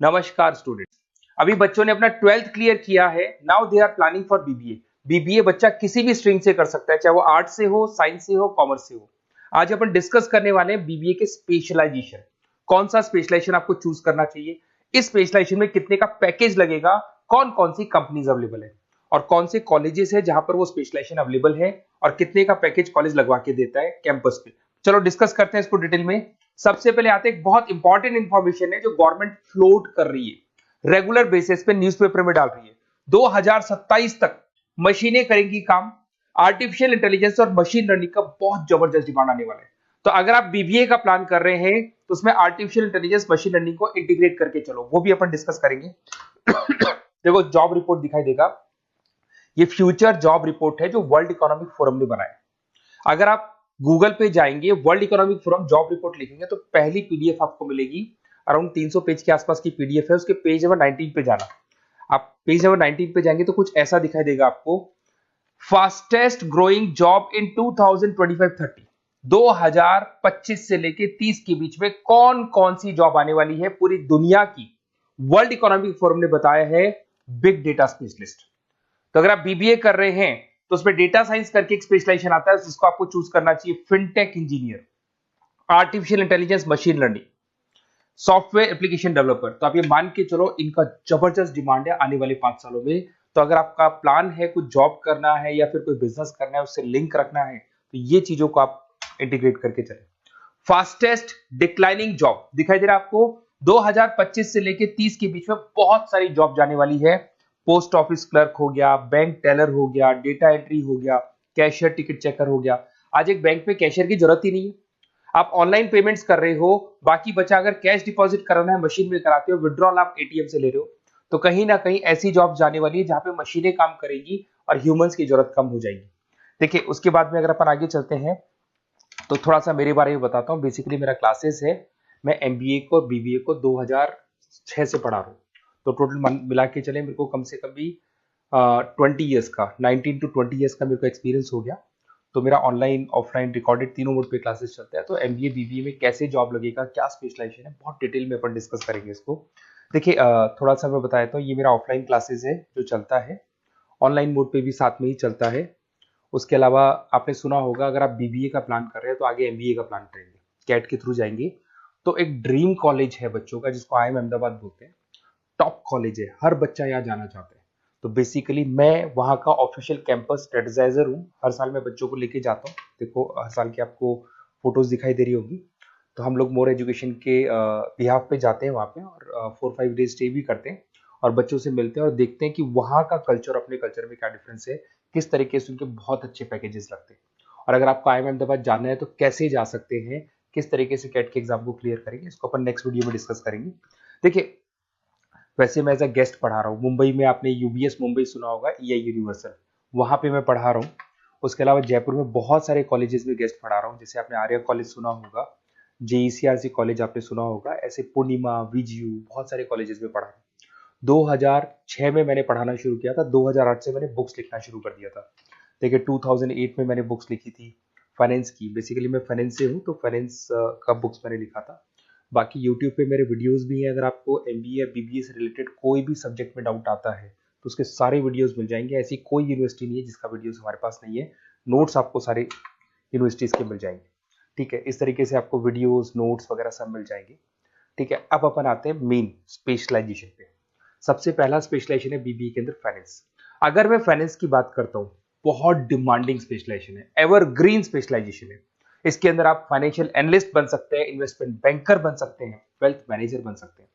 नमस्कार स्टूडेंट्स। अभी बच्चों ने अपना 12th क्लियर किया है। Now they are planning for BBA. BBA बच्चा किसी भी स्ट्रीम से कर सकता है, चाहे वो आर्ट से हो, साइंस से हो, कॉमर्स से हो। आज अपन डिस्कस करने वाले हैं बीबीए के स्पेशलाइजेशन। कौन सा स्पेशलाइजेशन आपको चूज करना चाहिए, इस स्पेशलाइजेशन में कितने का पैकेज लगेगा, कौन कौन सी कंपनीज अवेलेबल है और कौन से कॉलेजेस है जहां पर वो स्पेशलाइजेशन अवेलेबल है और कितने का पैकेज कॉलेज लगवा के देता है कैंपस पे। चलो डिस्कस करते हैं इसको डिटेल में। सबसे पहले आते हैं, एक बहुत इंपॉर्टेंट इंफॉर्मेशन है जो गवर्नमेंट फ्लोट कर रही है, रेगुलर बेसिस पे न्यूज़पेपर में डाल रही है। 2027 तक मशीनें करेंगी काम। आर्टिफिशियल इंटेलिजेंस और मशीन लर्निंग का बहुत जबरदस्त डिमांड आने वाला है। तो अगर आप बीबीए का प्लान कर रहे हैं तो उसमें आर्टिफिशियल इंटेलिजेंस, मशीन लर्निंग को इंटीग्रेट करके चलो, वो भी अपन डिस्कस करेंगे। देखो जॉब रिपोर्ट दिखाई देगा, ये फ्यूचर जॉब रिपोर्ट है जो वर्ल्ड इकोनॉमिक फोरम ने बनाया। अगर आप गूगल पे जाएंगे, world economic forum job report लिखेंगे तो पहली पीडीएफ आपको मिलेगी। अराउंड 300 पेज के आसपास की पीडीएफ है। उसके पेज नंबर 19 पे जाना। आप पेज नंबर 19 पे जाएंगे तो कुछ ऐसा दिखाई देगा आपको। फास्टेस्ट ग्रोइंग जॉब इन 2025-30, 2025 से लेके 30 के बीच में कौन कौन सी जॉब आने वाली है पूरी दुनिया की, वर्ल्ड इकोनॉमिक फोरम ने बताया है। Big data specialist. तो अगर आप बीबीए कर रहे हैं तो उसमें डेटा साइंस करके एक स्पेशलाइजेशन आता है, जिसको आपको चूज करना चाहिए। Fintech engineer, artificial intelligence, machine learning, software application developer. तो आप ये मान के चलो इनका जबरदस्त डिमांड है आने वाले 5 सालों में। तो अगर आपका प्लान है कुछ जॉब करना है या फिर कोई बिजनेस करना है, उससे लिंक रखना है, तो ये चीजों को आप इंटीग्रेट करके चले। फास्टेस्ट डिक्लाइनिंग जॉब दिखाई दे रहा है आपको। 2025 से लेके 30 के बीच में बहुत सारी जॉब जाने वाली है। पोस्ट ऑफिस क्लर्क हो गया, बैंक टेलर हो गया, डेटा एंट्री हो गया, कैशियर, टिकट चेकर हो गया। आज एक बैंक में कैशियर की जरूरत ही नहीं है। आप ऑनलाइन पेमेंट्स कर रहे हो, बाकी बचा अगर कैश डिपॉजिट कराना है मशीन में कराते हो, विड्रॉल आप एटीएम से ले रहे हो। तो कहीं ना कहीं ऐसी जॉब जाने वाली है जहां पे मशीनें काम करेगी और ह्यूमंस की जरूरत कम हो जाएगी। देखिए उसके बाद में अगर अपन आगे चलते हैं तो थोड़ा सा मेरे बारे में बताता हूँ। बेसिकली मेरा क्लासेस है, मैं एमबीए को और बीबीए को 2006 से पढ़ा रहा हूँ। तो टोटल मिला के चले मेरे को कम से कम भी 20 ईयर्स का, 19 to 20 ईयर्स का मेरे को एक्सपीरियंस हो गया। तो मेरा ऑनलाइन ऑफलाइन रिकॉर्डेड तीनों मोड पे क्लासेस चलता है। तो एमबीए बीबीए में कैसे जॉब लगेगा, क्या स्पेशलाइजेशन है, बहुत डिटेल में अपन डिस्कस करेंगे इसको। देखिए थोड़ा सा मैं बताया तो ये मेरा ऑफलाइन क्लासेस है जो चलता है, ऑनलाइन मोड पे भी साथ में ही चलता है। उसके अलावा आपने सुना होगा अगर आप बीबीए का प्लान कर रहे हैं तो आगे एमबीए का प्लान करेंगे, कैट के थ्रू जाएंगे। तो एक ड्रीम कॉलेज है बच्चों का जिसको आईएम अहमदाबाद बोलते हैं। टॉप कॉलेज है, हर बच्चा यहाँ जाना चाहता है। तो बेसिकली मैं वहाँ का ऑफिशियल कैंपस स्ट्रेटेजाइजर हूँ। हर साल मैं बच्चों को लेके जाता हूँ। देखो हर साल की आपको फोटोज दिखाई दे रही होगी। तो हम लोग मोर एजुकेशन के बिहाफ पे जाते हैं वहाँ पे और 4-5 डेज स्टे भी करते हैं और बच्चों से मिलते हैं और देखते हैं कि वहाँ का कल्चर अपने कल्चर में क्या डिफरेंस है, किस तरीके से उनके बहुत अच्छे पैकेजेस लगते हैं। और अगर आपको आईएम अहमदाबाद जाना है तो कैसे जा सकते हैं, किस तरीके से कैट के एग्जाम को क्लियर करेंगे, इसको अपन नेक्स्ट वीडियो में डिस्कस करेंगे। देखिए वैसे मैं एज अ गेस्ट पढ़ा रहा हूँ मुंबई में। आपने यूबीएस मुंबई सुना होगा, ईआई यूनिवर्सल, वहाँ पे मैं पढ़ा रहा हूँ। उसके अलावा जयपुर में बहुत सारे कॉलेजेस में गेस्ट पढ़ा रहा हूँ। जैसे आपने आर्या कॉलेज सुना होगा, जेईसीआरसी कॉलेज आपने सुना होगा, ऐसे पूर्णिमा, वीजीयू, बहुत सारे कॉलेजेस में पढ़ा हूँ। 2006 में मैंने पढ़ाना शुरू किया था, 2008 से मैंने बुक्स लिखना शुरू कर दिया था। देखिए 2008 में मैंने बुक्स लिखी थी फाइनेंस की। बेसिकली मैं फाइनेंस से हूँ तो फाइनेंस का बुक्स मैंने लिखा था। बाकी यूट्यूब पे मेरे वीडियोस भी हैं। अगर आपको एमबीए या बीबीए से रिलेटेड कोई भी सब्जेक्ट में डाउट आता है तो उसके सारे वीडियोस मिल जाएंगे। ऐसी कोई यूनिवर्सिटी नहीं है जिसका वीडियोस हमारे पास नहीं है। नोट्स आपको सारे यूनिवर्सिटीज के मिल जाएंगे। ठीक है, इस तरीके से आपको वीडियोस, नोट्स वगैरह सब मिल जाएंगे। ठीक है, अब अपन आते हैं मेन स्पेशलाइजेशन पे। सबसे पहला स्पेशलाइजेशन है बीबीए के अंदर फाइनेंस। अगर मैं फाइनेंस की बात करता हूँ, बहुत डिमांडिंग स्पेशलाइजेशन है, एवरग्रीन स्पेशलाइजेशन है। इसके अंदर आप फाइनेंशियल एनालिस्ट बन सकते हैं, इन्वेस्टमेंट बैंकर बन सकते हैं, वेल्थ मैनेजर बन सकते हैं।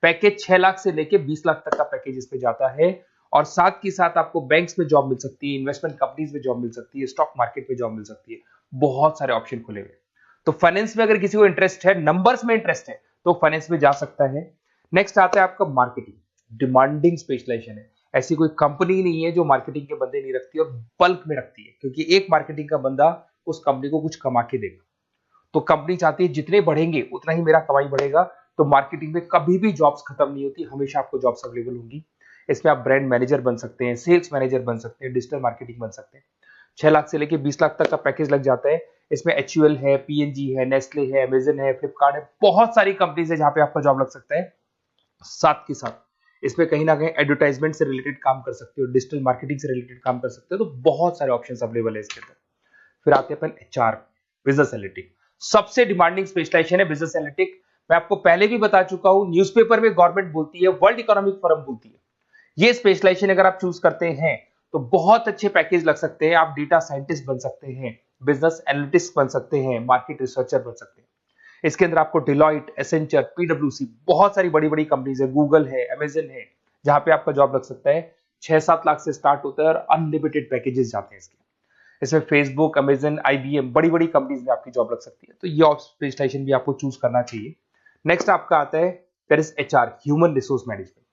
पैकेज 6 लाख से लेके 20 लाख तक का पैकेज इस पे जाता है। और साथ ही साथ आपको बैंक्स में जॉब मिल सकती है, इन्वेस्टमेंट कंपनीज में जॉब मिल सकती है, स्टॉक मार्केट में जॉब मिल सकती है। बहुत सारे ऑप्शन खुले हुए। तो फाइनेंस में अगर किसी को इंटरेस्ट है, नंबर्स में इंटरेस्ट है, तो फाइनेंस में जा सकता है। नेक्स्ट आता है आपका मार्केटिंग। डिमांडिंग स्पेशलाइजेशन है। ऐसी कोई कंपनी नहीं है जो मार्केटिंग के बंदे नहीं रखती और बल्क में रखती है, क्योंकि एक मार्केटिंग का बंदा उस कंपनी को कुछ कमा के देगा। तो कंपनी चाहती है जितने बढ़ेंगे उतना ही मेरा कमाई बढ़ेगा। तो मार्केटिंग में कभी भी जॉब्स खत्म नहीं होती, हमेशा आपको जॉब्स अवेलेबल होंगी। इसमें आप ब्रांड मैनेजर बन सकते हैं, सेल्स मैनेजर बन सकते हैं, डिजिटल मार्केटिंग बन सकते हैं। 6 लाख से लेके 20 लाख तक का पैकेज लग जाता है। इसमें एचयूएल है, पीएनजी है, नेस्ले है, अमेजन है, फ्लिपकार्ट है, बहुत सारी कंपनीज है जहां पे आपका जॉब लग सकता है। साथ के साथ इसमें कहीं ना कहीं एडवर्टाइजमेंट से रिलेटेड काम कर सकते हो, डिजिटल मार्केटिंग से रिलेटेड काम कर सकते हो, तो बहुत सारे ऑप्शंस अवेलेबल है इसके अंदर। फिर आते हैं अपन एचआर, बिजनेस एनालिटिक। सबसे डिमांडिंग स्पेशलाइजेशन है बिजनेस एनालिटिक। मैं आपको पहले भी बता चुका हूं, न्यूज़पेपर में गवर्नमेंट बोलती है, वर्ल्ड इकोनॉमिक फोरम बोलती है। ये स्पेशलाइजेशन अगर आप चूज करते हैं तो बहुत अच्छे पैकेज लग सकते हैं। आप डेटा साइंटिस्ट बन सकते हैं, बिजनेस एनालिटिस्ट बन सकते हैं, मार्केट रिसर्चर बन सकते हैं। इसके अंदर आपको डिलॉइट, एसेंचर, पीडब्ल्यूसी, बहुत सारी बड़ी बड़ी कंपनीज है, गूगल है, अमेजन है, जहां पे आपका जॉब लग सकता है। 6-7 लाख से स्टार्ट होता है और अनलिमिटेड पैकेजेस जाते हैं इसके। इसमें फेसबुक, अमेजन, आईबीएम, बड़ी बड़ी कंपनीज में आपकी जॉब लग सकती है, तो ये स्पेशलाइजेशन भी आपको चूज करना चाहिए। नेक्स्ट आपका आता है that is HR, human resource management.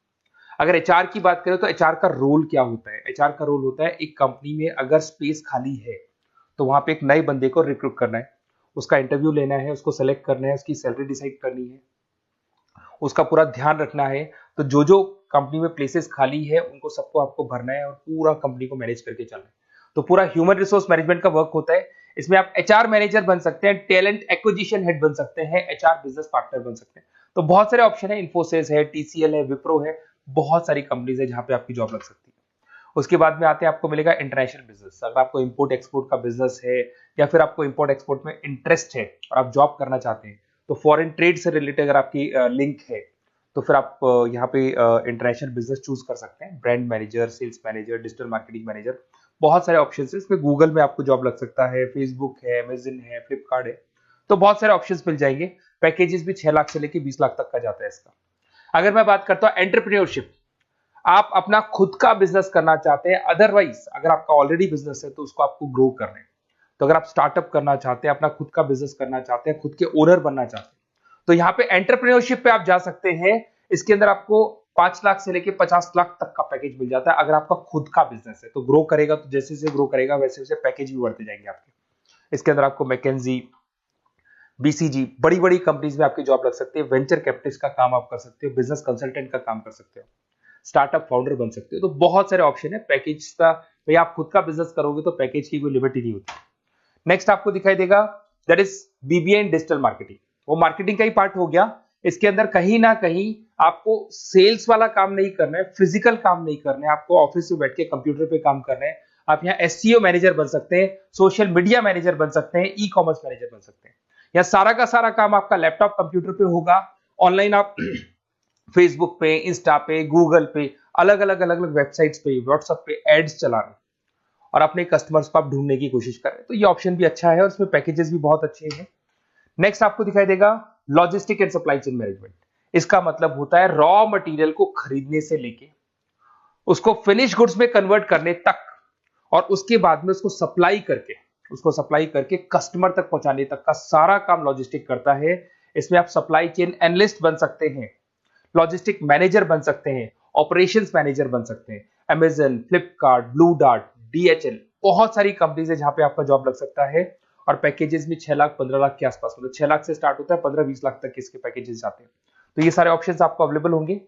अगर एचआर की बात करें तो एचआर का रोल क्या होता है? एचआर का रोल होता है, एक कंपनी में अगर स्पेस खाली है तो वहां पे एक नए बंदे को रिक्रूट करना है, उसका इंटरव्यू लेना है, उसको सेलेक्ट करना है, उसकी सैलरी डिसाइड करनी है, उसका पूरा ध्यान रखना है। तो जो जो कंपनी में प्लेसेस खाली है उनको सबको आपको भरना है और पूरा कंपनी को मैनेज करके चलना है। तो पूरा ह्यूमन रिसोर्स मैनेजमेंट का वर्क होता है। इसमें आप एचआर मैनेजर बन सकते हैं, टैलेंट एक्विजिशन हेड बन सकते हैं, एचआर बिजनेस पार्टनर बन सकते हैं। तो बहुत सारे ऑप्शन है, इन्फोसिस है, टीसीएल है, विप्रो है, बहुत सारी कंपनीज है जहां पे आपकी जॉब लग सकती है। उसके बाद में आते हैं, आपको मिलेगा इंटरनेशनल बिजनेस। अगर आपको इंपोर्ट एक्सपोर्ट का बिजनेस है या फिर आपको इंपोर्ट एक्सपोर्ट में इंटरेस्ट है और आप जॉब करना चाहते हैं, तो फॉरेन ट्रेड से रिलेटेड अगर आपकी लिंक है तो फिर आप यहाँ पे इंटरनेशनल बिजनेस चूज कर सकते हैं। Brand manager, sales manager, digital marketing manager, बहुत सारे ऑप्शन है इसमें। गूगल में आपको जॉब लग सकता है, फेसबुक है, अमेजन है, फ्लिपकार्ट है, तो बहुत सारे ऑप्शंस मिल जाएंगे। पैकेजेस भी 6 लाख से लेके 20 लाख तक का जाता है इसका। अगर मैं बात करता हूं एंटरप्रेन्योरशिप, आप अपना खुद का बिजनेस करना चाहते हैं, अदरवाइज अगर आपका ऑलरेडी बिजनेस है तो उसको आपको ग्रो करना है। तो अगर आप स्टार्टअप करना चाहते हैं, अपना खुद का बिजनेस करना चाहते हैं, खुद के ओनर बनना चाहते हैं, तो यहाँ पे एंटरप्रेन्योरशिप पे आप जा सकते हैं। इसके अंदर आपको 5 लाख से लेके 50 लाख तक का पैकेज मिल जाता है। अगर आपका खुद का बिजनेस है तो ग्रो करेगा, तो जैसे जैसे ग्रो करेगा वैसे वैसे पैकेज भी बढ़ते जाएंगे आपके। इसके अंदर आपको मैकेंजी, बीसीजी, बड़ी बड़ी कंपनीज में आपकी जॉब लग सकती है। वेंचर कैपिटलिस्ट का काम आप कर सकते हो, बिजनेस कंसल्टेंट का काम कर सकते हो, स्टार्टअप फाउंडर बन सकते हो। तो बहुत सारे ऑप्शन है पैकेज का। भाई आप खुद का बिजनेस करोगे तो पैकेज की कोई लिमिट ही नहीं होती। नेक्स्ट आपको दिखाई देगा that is BBA in digital marketing. वो मार्केटिंग का ही पार्ट हो गया। इसके अंदर कहीं ना कहीं आपको सेल्स वाला काम नहीं करना है, फिजिकल काम नहीं करना है, आपको ऑफिस में बैठ के कंप्यूटर पे काम करना है। आप यहाँ एसईओ मैनेजर बन सकते हैं, सोशल मीडिया मैनेजर बन सकते हैं, ई कॉमर्स मैनेजर बन सकते हैं। यह सारा का सारा काम आपका लैपटॉप कंप्यूटर पे होगा। ऑनलाइन आप फेसबुक पे, इंस्टा पे, गूगल पे, अलग अलग वेबसाइट्स पे, व्हाट्सएप पे एड्स चला रहे हैं और अपने कस्टमर्स को आप ढूंढने की कोशिश कर रहे हैं। तो ये ऑप्शन भी अच्छा है और इसमें पैकेजेस भी बहुत अच्छे हैं। नेक्स्ट आपको दिखाई देगा logistic and supply chain management. इसका मतलब होता है रॉ मटेरियल को खरीदने से लेके उसको फिनिश गुड्स में कन्वर्ट करने तक और उसके बाद में उसको सप्लाई करके कस्टमर तक पहुंचाने तक का सारा काम लॉजिस्टिक करता है। इसमें आप सप्लाई चेन एनालिस्ट बन सकते हैं, लॉजिस्टिक मैनेजर बन सकते हैं, ऑपरेशंस मैनेजर बन सकते हैं। Amazon, Flipkart, blue dart, DHL, बहुत सारी कंपनीज है जहां पे आपका जॉब लग सकता है। और पैकेजेस भी 6 लाख 15 लाख के आसपास, मतलब 6 लाख से स्टार्ट होता है, 15-20 लाख तक इसके पैकेजेस जाते हैं। तो ये सारे ऑप्शंस आपको अवेलेबल होंगे।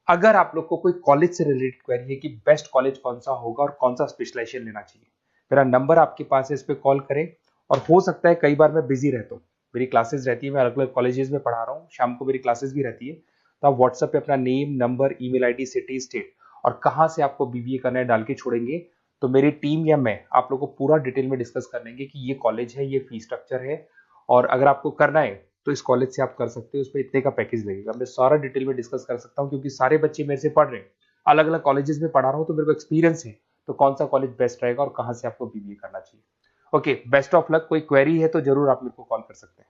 अगर आप लोग को कोई कॉलेज से रिलेटेड क्वेरी है कि बेस्ट कॉलेज कौन सा होगा और कौन सा स्पेशलाइजेशन लेना चाहिए, मेरा नंबर आपके पास है, इस पर कॉल करें। और हो सकता है कई बार मैं बिजी रहता हूँ, मेरी क्लासेस रहती है, मैं अलग अलग कॉलेजेस में पढ़ा रहा हूँ, शाम को मेरी क्लासेस भी रहती है। तो आप व्हाट्सएप पे अपना name, number, email ID, city, state और कहाँ से आपको बीबीए करना है डाल के छोड़ेंगे, तो मेरी टीम या मैं आप लोग को पूरा डिटेल में डिस्कस कर लेंगे कि ये कॉलेज है, ये फीस स्ट्रक्चर है, और अगर आपको करना है तो इस कॉलेज से आप कर सकते हो, उस पर इतने का पैकेज लगेगा। मैं सारा डिटेल में डिस्कस कर सकता हूँ क्योंकि सारे बच्चे मेरे से पढ़ रहे हैं, अलग अलग कॉलेजेस में पढ़ा रहा हूँ, तो मेरे को एक्सपीरियंस है तो कौन सा कॉलेज बेस्ट रहेगा और कहाँ से आपको बीबीए करना चाहिए। Okay, best of luck. कोई क्वेरी है तो जरूर आप मेरे को कॉल कर सकते हैं।